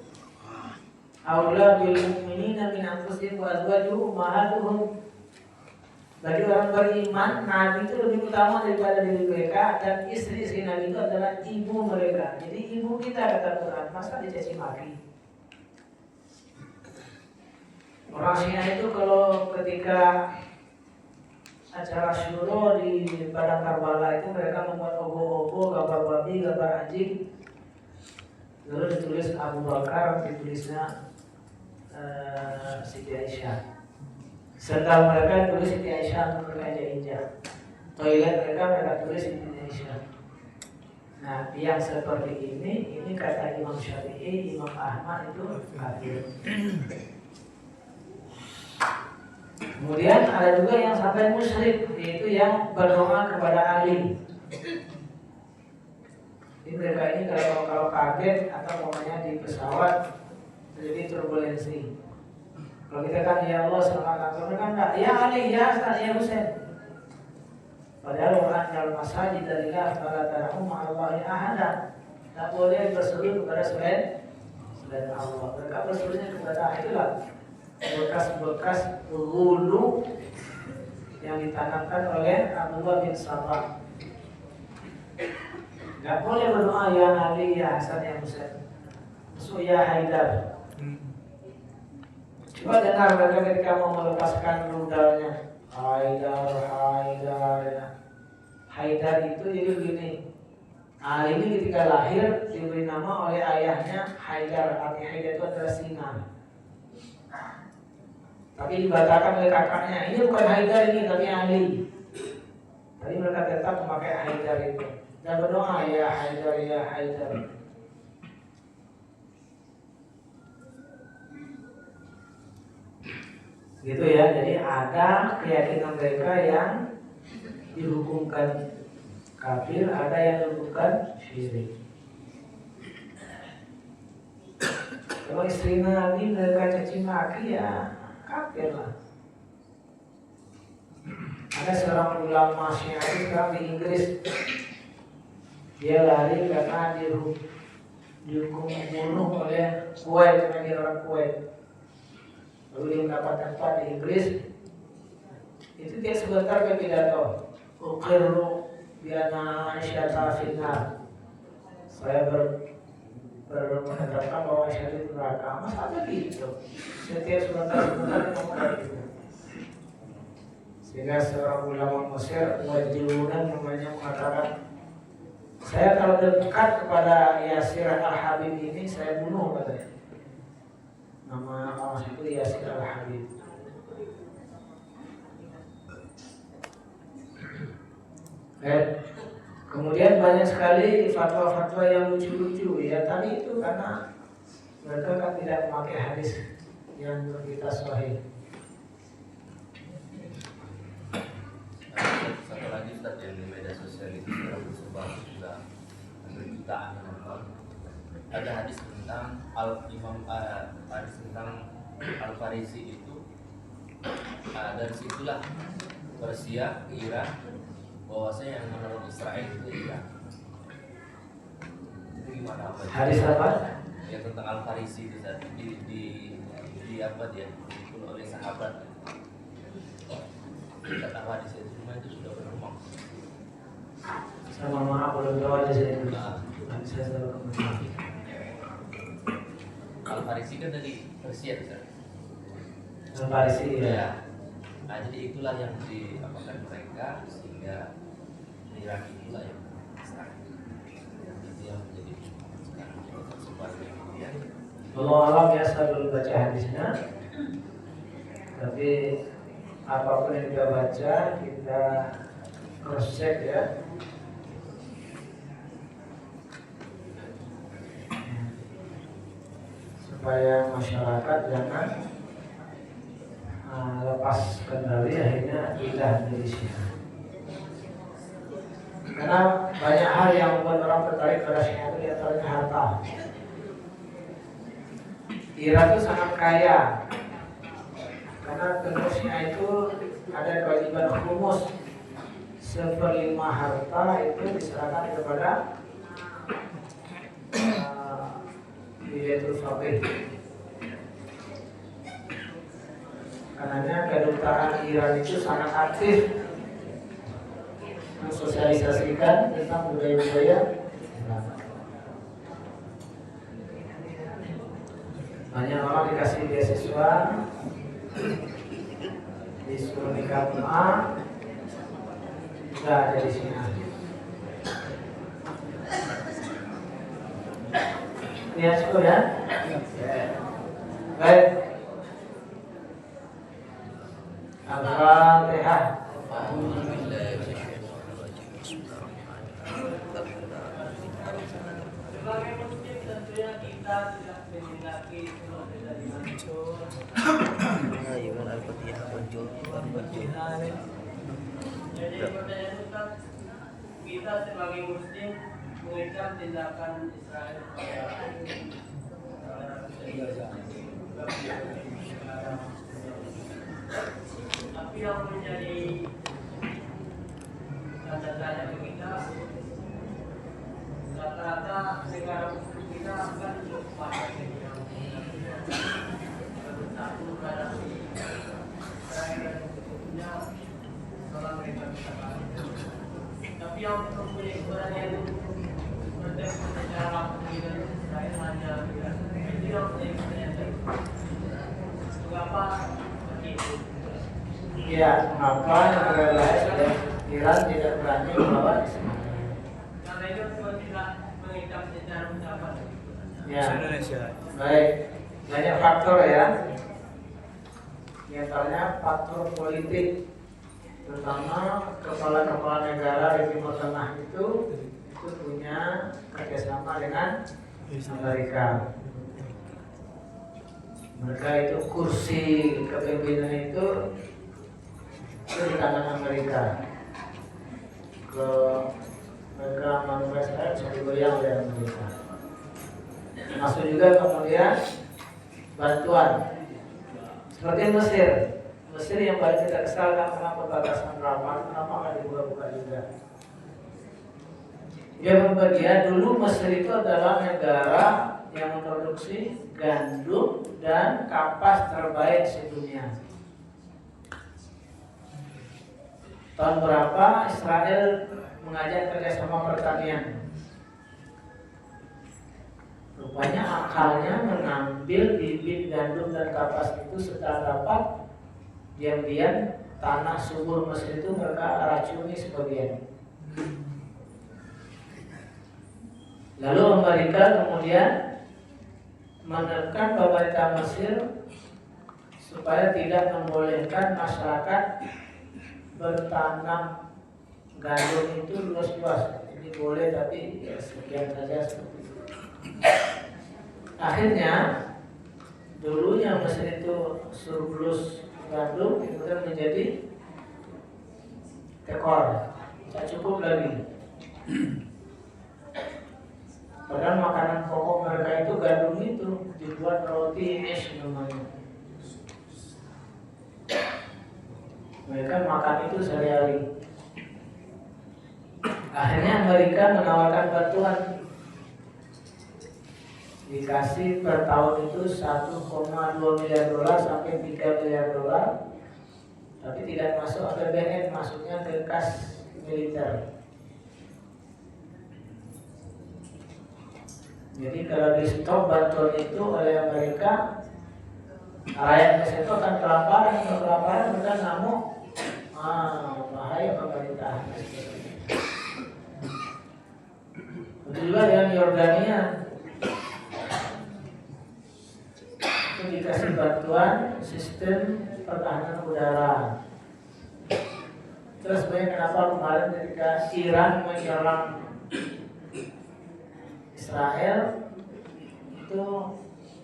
aula bil mu'minina min anfusihim wa azwajuhum ummahatuhum. Bagi orang beriman, Nabi itu lebih utama daripada diri mereka, dan istri-istri Nabi itu adalah ibu mereka. Jadi ibu kita kata Quran, masa dicaci maki? Orang Syiah itu kalau ketika acara syuro di padang Karbala itu mereka membuat obo-obo, gambar babi, gambar anjing, lalu ditulis Abu Bakar, ditulisnya Siti Aisyah. Serta mereka tulis Siti Aisyah untuk mereka injak. Toilet mereka tulis Siti Aisyah. Nah, yang seperti ini kata Imam Syafi'i, Imam Ahmad itu kafir. Kemudian ada juga yang sampai musyrik, yaitu yang berdoa kepada Ali. Jadi mereka ini kalau kaget atau pokoknya di pesawat terjadi turbulensi. Kalau kita kan ya Allah selamatkan, mereka enggak. Ya Ali, ya Hasan, ya Husain. Padahal orang dalam masjid adalah fala tarahum ma'allahi ahada. Tak boleh bersujud kepada selain Allah. Mereka bersujudnya kepada itulah bekas-bekas hulu yang ditanamkan oleh Abdullah bin Sabah. Gak boleh berdoa ya Ali, ya Hasan, ya Husain. Maksud ya Haidar. Coba dengar mereka ketika mau melepaskan rudalnya. Haidar itu jadi begini. Ali ini ketika lahir diberi nama oleh ayahnya Haidar. Arti Haidar itu adalah singa. Tapi dibatalkan oleh kakaknya. Ini bukan Haidar ini, tapi Ali. Tapi mereka tetap memakai Haidar itu dan berdoa ya Haidar, ya Haidar. Gitu ya. Jadi ada keyakinan mereka yang dihukumkan kafir, ada yang dihukumkan syirik. Kalau istri Nabi mereka caci maki ya kafir lah. Ada seorang ulama Syiah sekarang di Inggris, dia lari karena dihukum bunuh oleh Kuwait, karena dia orang Kuwait. Lalu dia mendapatkan tempat di Inggris. Itu dia sebentar ke pidato, uqirru bi'anna Aisyah finnar. Saya menetapkan bahwa Aisyah itu neraka. Masa ada gitu? Setiap sebentar dia ngomong gitu. Sehingga seorang ulama Mesir, Wajlunan namanya, mengatakan, saya kalau dekat kepada Yasir al-Habib ini saya bunuh, katanya. Nama Allah itu Yasir al-Habib. Kemudian banyak sekali fatwa-fatwa yang lucu-lucu ya. Tadi itu karena mereka kan tidak memakai hadis yang kita sahih. Satu lagi Ustaz, yang di media sosial itu sekarang tersebar juga hampir jutaan yang nonton. Ada hadis tentang hadis tentang Al-Farisi itu, dari situlah Persia, Iran, bahwasanya yang menurut Israel itu Iran. Itu gimana apa? Hadis apa? Yang tentang Al-Farisi itu Ustaz, di apa dia? Dipikul oleh sahabat. Kita tahu hadis itu, cuma itu sudah berkembang. Sama maaf belum tahu aja saya itu. Saya selalu kembali. Al-Farisi kan dari Persia Ustaz. Al-Farisi ya. Ya. Nah, jadi itulah yang diapakan mereka sehingga Iran itulah yang Israel. Itu yang menjadi sekarang tersebar di dunia. Allah alam ya, saya belum baca hadisnya. Tapi apapun yang kita baca, kita cross check ya. Supaya masyarakat jangan lepas kendali akhirnya tidak menjadi syiah. Karena banyak hal yang membuat orang tertarik pada syiah itu diantaranya harta. Iran itu sangat kaya karena pengurus syiah itu ada kewajiban khumus 1/5 harta itu diserahkan kepada Baitul Faqih. Karenanya kedutaan Iran itu sangat aktif mensosialisasikan tentang budaya-budaya. Banyak orang dikasih beasiswa, disuruh nikah mu'ah, tidak ada di sini. Ya cukup ya. Baik. Al-Fatihah. Sebagai muslim tentunya kita tidak menghendaki dari hancur. Jadi pertanyaan Ustaz, kita sebagai muslim mengecam tindakan Israel tapi yang menjadi tanda tanya kita, rata-rata negara muslim kita akan lupa yang bersatu menghadapi Israel dan tentunya kalau mereka bisa balik. Tapi yang mempunyai keberanian bertemu secara dengan Israel hanya itu yang mempunyai keberanian. Mengapa begitu? Ya, mengapa negara lain Iran tidak berani melawan Israel? Karena itu semua tidak mengikat secara ucapan. Ya, baik. Banyak faktor ya. Di antaranya faktor politik, terutama kepala-kepala negara di Timur Tengah itu punya kerjasama dengan Amerika. Mereka itu kursi kepemimpinan itu di tangan Amerika. Mereka manuver Israel bisa digoyang oleh Amerika. Masuk juga kemudian bantuan seperti Mesir yang paling kita kesalkan karena perbatasan rawan, kenapa akan dibuka-buka juga? Dia berbagian dulu Mesir itu adalah negara yang memproduksi gandum dan kapas terbaik sedunia. Tahun berapa Israel mengajak kerjasama pertanian? Rupanya akalnya mengambil bibit gandum dan kapas itu setelah dapat, diam-diam tanah subur Mesir itu mereka racuni sebagian. Lalu Amerika kemudian menekan pemerintah Mesir supaya tidak membolehkan masyarakat bertanam gandum itu luas-luas, ini boleh tapi ya sekian saja seperti itu. Akhirnya dulunya Mesir itu surplus gandum kemudian menjadi tekor, tak cukup lagi. Padahal makanan pokok mereka itu gandum itu dibuat roti es namanya. Mereka makan itu sehari-hari. Akhirnya Amerika menawarkan bantuan, dikasih per tahun itu 1,2 miliar dolar sampai 3 miliar dolar, tapi tidak masuk APBN, masuknya ke kas militer. Jadi kalau di stop bantuan itu oleh Amerika, rakyat Mesir itu akan kelaparan, mereka ngamuk, bahaya pemerintahan. Begitu juga dengan Yordania, itu dikasih bantuan sistem pertahanan udara. Terus sebenarnya kenapa kemarin ketika Iran menyerang Israel itu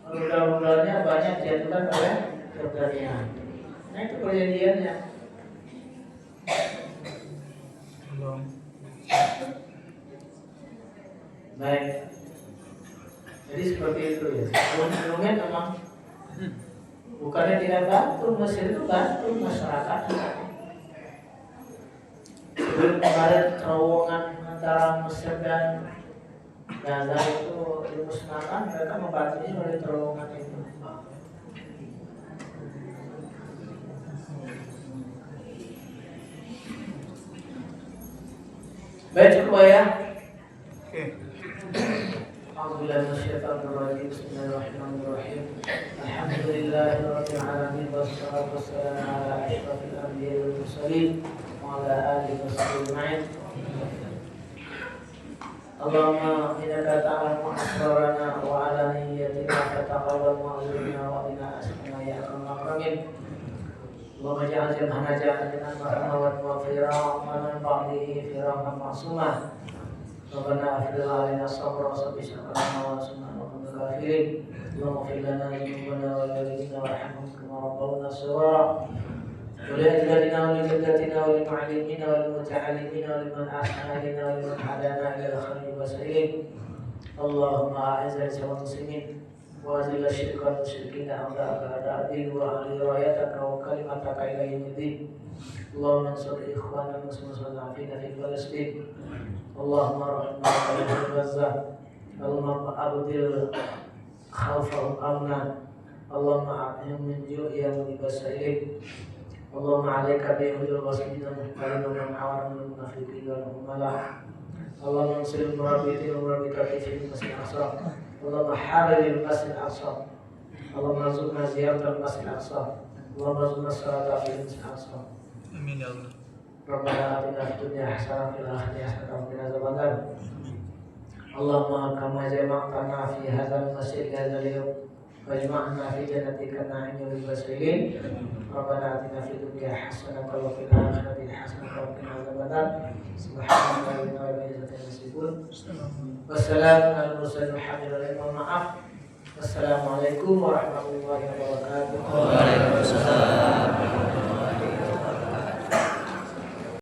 rudal-rudalnya banyak dijatuhkan oleh Yordania. Nah itu perjanjiannya. Baik. Jadi seperti itu ya. Rumit memang bukannya tidak bantu, Mesir itu bantu masyarakat. Sebelum kemarin terowongan antara Mesir dan Gaza itu dimusnahkan, mereka membantunya melalui terowongan itu. Baik, cukup ya. Oke. Bismillahirrahmanirrahim. Bismillahirrahmanirrahim. Alhamdulillahirabbil alamin wassalatu wassalamu ala asyrafil anbiya'i wal mursalin wa ala alihi wasahbihi. Allahumma innaka ta'lamu asrarana wa alaniyatina fataqabbal ma'zurina wa inna asmana ya akramul akramin. Allahumma ja'al jam'ana ja'alna marhamat wa firah wa man ba'dihi firah ma'sumah. Rabbana afidh alaina sabra wa sabbih syukrana wa sunna wa qul kafirin. Allahumma fir lana dhunubana wa walidina warhamhum kama rabbawna shaghara. ولأجدادنا ولجداتنا وللمعلمين والمتعلمين ولمن أحسن إلينا ولمن هدانا إلى الخير وسائلين. اللهم أعز الإسلام والمسلمين وأذل الشرك والمشركين أعداءك أعداء الدين وأعل رايتك وكلمتك إلى يوم الدين. اللهم انصر إخواننا المسلمين والمستضعفين في فلسطين. اللهم ارحمنا في غزة. اللهم أبدل خوفهم أمنا. اللهم أعطهم من جوع يوم بسائلين. اللهم عليك بهم الغاصبين المحتالين ومن عوارهم المنافقين والعملاء. اللهم انصر المرابطين والمرابطات في المسجد الأقصى. اللهم حرر المسجد الأقصى. اللهم ارزقنا زيارة المسجد الأقصى. اللهم ارزقنا الصلاة في المسجد الأقصى. Amin ya Allah. ربنا آتنا في الدنيا حسنة وفي الآخرة حسنة وقنا عذاب النار. اللهم كما جمعتنا في هذا المسجد هذا اليوم واجمعنا في جنتك النعيم والبشرين. ربنا آتنا في الدنيا حسنة وفي الآخرة حسنة وقنا عذاب النار. سبحان الله رب العزة عما يصفون والسلام على المرسلين والحمد لله. Mohon maaf. Wassalamualaikum warahmatullahi wabarakatuh. Waalaikumsalam.